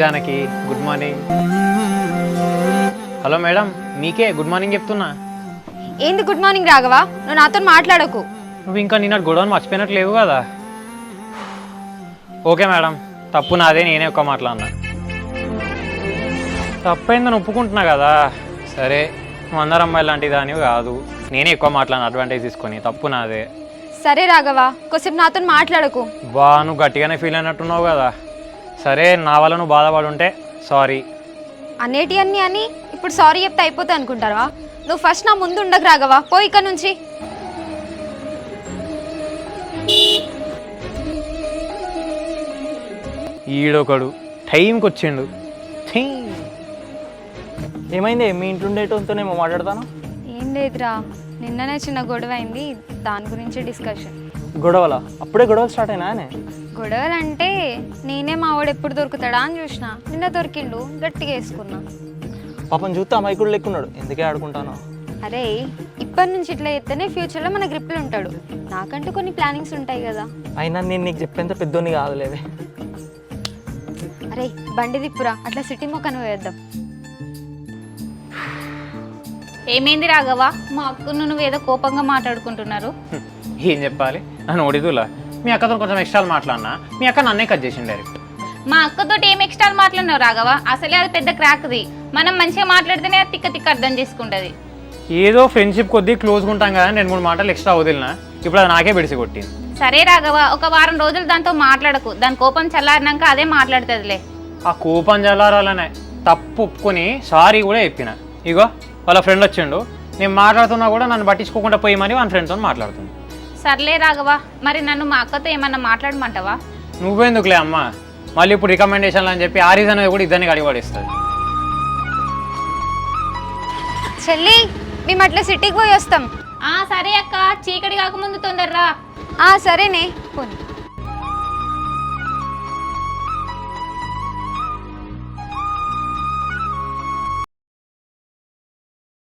Janaki, good morning. Hello madam, మీకే good morning చెప్తున్నా. ఏంది గుడ్ మార్నింగ్ రాఘవ? నువ్వు నాతో మాట్లాడకు. నువ్వు ఇంకా నిన్న గొడవను మర్చిపోయినట్టు లేవు కదా. ఓకే మేడం, తప్పు నాదే, నేనే ఒక్క మాట్లాడినా. తప్పైందని ఒప్పుకుంటున్నా కదా. సరే, నువ్వు అందరు అమ్మాయిలు లాంటి దానివి కాదు, నేనే ఎక్కువ మాట్లాడిన అడ్వాంటేజ్ తీసుకొని. తప్పు నాదే. సరే రాఘవ, కొద్దిసేపు నాతో మాట్లాడకు. బా, నువ్వు గట్టిగానే ఫీల్ అయినట్టున్నావు కదా. సరే, నా వల్ల నువ్వు బాధపడి ఉంటే సారీ. అనేటి అన్ని అని ఇప్పుడు సారీ చెప్తే అయిపోతాయి అనుకుంటారా? నువ్వు ఫస్ట్ నా ముందు ఉండకు రాఘవ, పోయి ఇక్కడ నుంచి. ఈడొకడు టైంకి వచ్చిండు. ఏమైంది? మీ ఇంట్లో ఉండేటోతోనేమో మాట్లాడతాను. ఏం లేదురా, నిన్ననే చిన్న గొడవ అయింది, దాని గురించి డిస్కషన్. గొడవలా? అప్పుడే గొడవలు స్టార్ట్ అయినా? గొడవలు అంటే నేనే మా వాడు ఎప్పుడు దొరుకుతాడా అని చూసిన, నిన్న దొరికిండు, గట్టిగా వేసుకున్నా. పాపం చూస్తే అమాయకుడు లెక్కున్నాడు, ఎందుకే ఆడుకుంటాను. అరే, ఇప్పటి నుంచి ఇట్లా చెప్తేనే ఫ్యూచర్లో మన గ్రిప్లు ఉంటాడు. నాకంటూ కొన్ని ప్లానింగ్స్ ఉంటాయి కదా. అయినా నేను నీకు చెప్పేంత పెద్దోని కాదులేవే. అరే బండి దిప్పురా, అట్లా సిటీ మొక్కను వేద్దాం. ఏమైంది రాఘవ? మా అక్కను నువ్వు ఏదో కోపంగా మాట్లాడుకుంటున్నారు. ఏం చెప్పాలి, నన్ను ఓడిదులా. మీ అక్కతో కొంచెం ఎక్స్ట్రా మాట్లాడినా, మీ అక్క నన్నే కట్ చేసింది డైరెక్ట్. మా అక్కతోటి ఏం ఎక్స్ట్రా మాట్లాడినావు రాఘవ? అసలే అది పెద్ద క్రాక్ది. మనం మంచిగా మాట్లాడితేనే అది తిక్క తిక్క అర్థం చేసుకుంటుంది. ఏదో ఫ్రెండ్షిప్ కొద్దీ క్లోజ్గా ఉంటాం కదా, 2-3 మాటలు ఎక్స్ట్రా వదిలినా, ఇప్పుడు అది నాకే బిడిసి కొట్టింది. సరే రాఘవ, ఒక వారం రోజులు దాంతో మాట్లాడకు, దాని కోపం చల్లారినాక అదే మాట్లాడుతుందిలే. ఆ కోపం జల్లారాలనే తప్పు ఒప్పుకొని సారీ కూడా చెప్పిన. ఇగో వాళ్ళ ఫ్రెండ్ వచ్చిండు, నేను మాట్లాడుతున్నా కూడా నన్ను పట్టించుకోకుండా పోయమని వాళ్ళ ఫ్రెండ్తో మాట్లాడుతుంది. సర్లే రాఘవ, మరి నన్ను మా అక్కతో ఏమన్నా మాట్లాడమంటావా? నువ్వెందుకులే అమ్మ, మళ్ళీ ఇప్పుడు రికమెండేషన్లు అని చెప్పి ఆ రీజన్ అనేది కూడా ఇద్దరిని గడిపడిస్తుంది. చెల్లి, మేము అట్లా సిటీకి పోయి వస్తాం. సరే అక్క, చీకటి కాకముందు తొందరరా. సరేనే పోనీ.